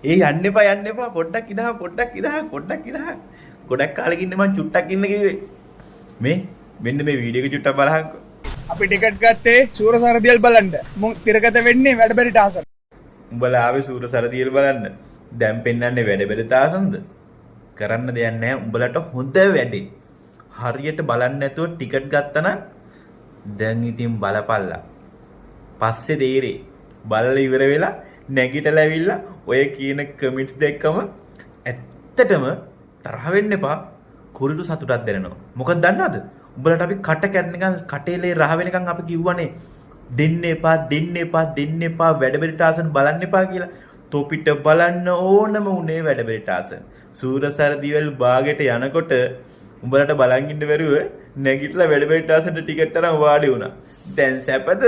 ඒ යන්න එපා පොඩ්ඩක් ඉඳහන්. ගොඩක් කාලෙක ඉන්න මං චුට්ටක් ඉන්න කිව්වේ. මෙන්න මේ වීඩියෝ එක චුට්ටක් බලහන්කෝ. අපි ටිකට් ගත්තේ සූර සරදියල් බලන්න. මුන් තිරගත වෙන්නේ වැඩබරි ටාසන්. උඹලා ආවේ සූර සරදියල් බලන්න. දැන් පෙන්වන්නේ වැඩබරි තාසන්ද? කරන්න දෙයක් නැහැ. උඹලට හොඳ වැඩේ. හරියට බලන්න නැතුව ටිකට් ගත්තා නම් දැන් ඉතින් බලපල්ලා. පස්සේ තේරෙයි. බලලා ඉවර වෙලා නැගිටලා ඇවිල්ලා ඔය කියන කමෙන්ට්ස් දෙකම ඇත්තටම තරහ වෙන්න එපා. කුරුළු සතුටක් දැනෙනවා. මොකද දන්නවද? උඹලට අපි කට කැඩෙනකන් කටේලේ රහ වෙනකන් අපි කිව්වනේ දෙන්න එපා වැඩබරි ටාසන් බලන්න එපා කියලා. තොපිට බලන්න ඕනම උනේ වැඩබරි ටාසන්. සූරසරදිවල් බාගෙට යනකොට උඹලට බලන් ඉන්න බැරුව නැගිටලා වැඩබරි ටාසන්ට ටිකට් අරන් වාඩි වුණා. දැන් සැපද?